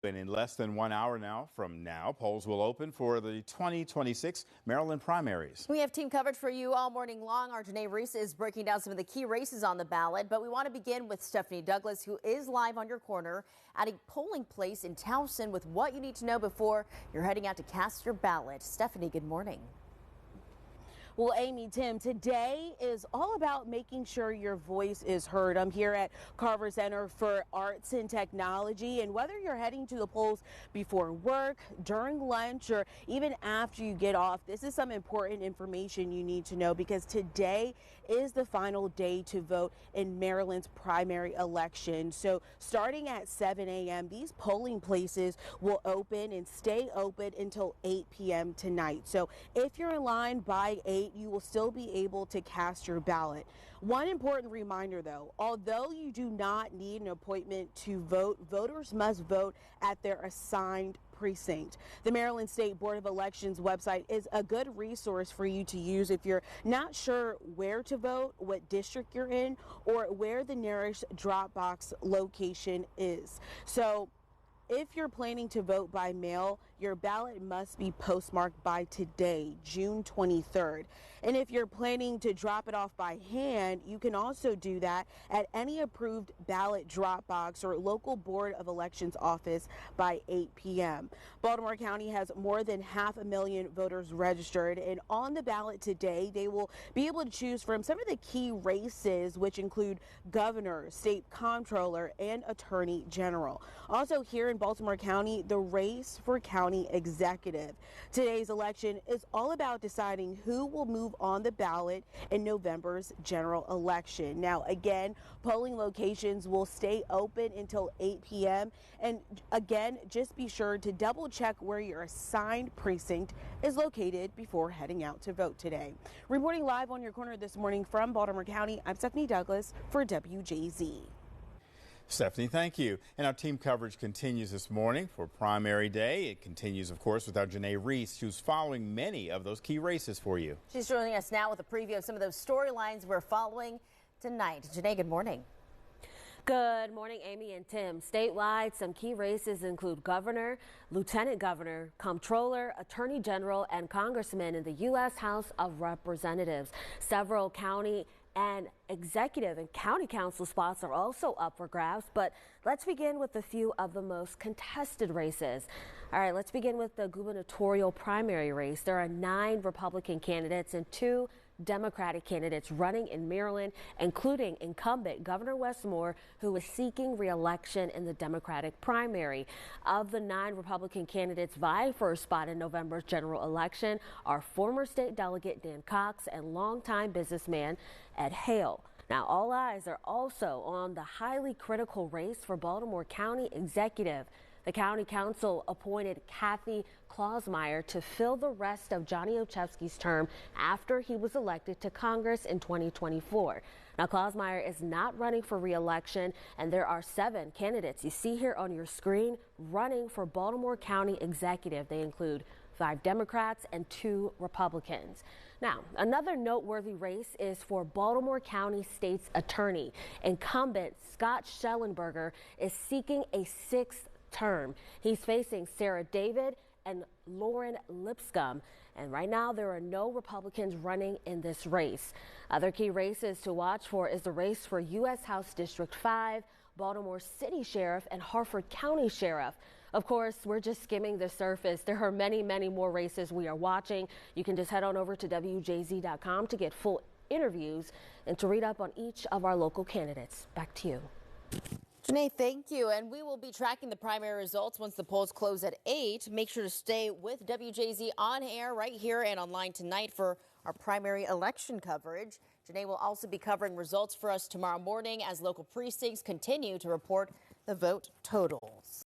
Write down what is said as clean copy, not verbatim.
And in less than 1 hour from now, polls will open for the 2026 Maryland primaries. We have team coverage for you all morning long. Our Janay Reece is breaking down some of the key races on the ballot, but we want to begin with Stephanie Douglas, who is live on your corner at a polling place in Towson with what you need to know before you're heading out to cast your ballot. Stephanie, good morning. Well, Amy, Tim, today is all about making sure your voice is heard. I'm here at Carver Center for Arts and Technology, and whether you're heading to the polls before work, during lunch, or even after you get off, this is some important information you need to know because today is the final day to vote in Maryland's primary election. So starting at 7 a.m., these polling places will open and stay open until 8 p.m. tonight. So if you're in line by 8, you will still be able to cast your ballot. One important reminder, though, although you do not need an appointment to vote, voters must vote at their assigned precinct. The Maryland State Board of Elections website is a good resource for you to use if you're not sure where to vote, what district you're in, or where the nearest drop box location is. So if you're planning to vote by mail, your ballot must be postmarked by today, June 23rd. And if you're planning to drop it off by hand, you can also do that at any approved ballot drop box or local Board of Elections office by 8 p.m. Baltimore County has more than 500,000 voters registered, and on the ballot today, they will be able to choose from some of the key races, which include governor, state comptroller, and attorney general. Also here in Baltimore County, the race for county executive. Today's election is all about deciding who will move on the ballot in November's general election. Now, again, polling locations will stay open until 8 p.m. And again, just be sure to double check where your assigned precinct is located before heading out to vote today. Reporting live on your corner this morning from Baltimore County, I'm Stephanie Douglas for WJZ. Stephanie, thank you. And our team coverage continues this morning for primary day. It continues, of course, with our Janay Reece, who's following many of those key races for you. She's joining us now with a preview of some of those storylines we're following tonight. Janay, good morning. Good morning, Amy and Tim. Statewide, some key races include governor, lieutenant governor, comptroller, attorney general, and congressman in the U.S. House of Representatives. Several county and executive and county council spots are also up for grabs, but let's begin with a few of the most contested races. All right, let's begin with the gubernatorial primary race. There are 9 Republican candidates and 2 Democratic candidates running in Maryland, including incumbent Governor Wes Moore, who is seeking re-election in the Democratic primary. Of the 9 Republican candidates vying for a spot in November's general election are former state delegate Dan Cox and longtime businessman Ed Hale. Now, all eyes are also on the highly critical race for Baltimore County executive. The county council appointed Kathy Klausmeier to fill the rest of Johnny Olszewski's term after he was elected to Congress in 2024. Now, Klausmeier is not running for re-election, and there are 7 candidates you see here on your screen running for Baltimore County executive. They include 5 Democrats and 2 Republicans. Now, another noteworthy race is for Baltimore County State's attorney. Incumbent Scott Schellenberger is seeking a 6th term. He's facing Sarah David and Lauren Lipscomb, and right now there are no Republicans running in this race. Other key races to watch for is the race for U.S. House District 5, Baltimore City Sheriff, and Harford County Sheriff. Of course, we're just skimming the surface. There are many, many more races we are watching. You can just head on over to WJZ.com to get full interviews and to read up on each of our local candidates. Back to you. Janay, thank you. And we will be tracking the primary results once the polls close at 8. Make sure to stay with WJZ on air right here and online tonight for our primary election coverage. Janay will also be covering results for us tomorrow morning as local precincts continue to report the vote totals.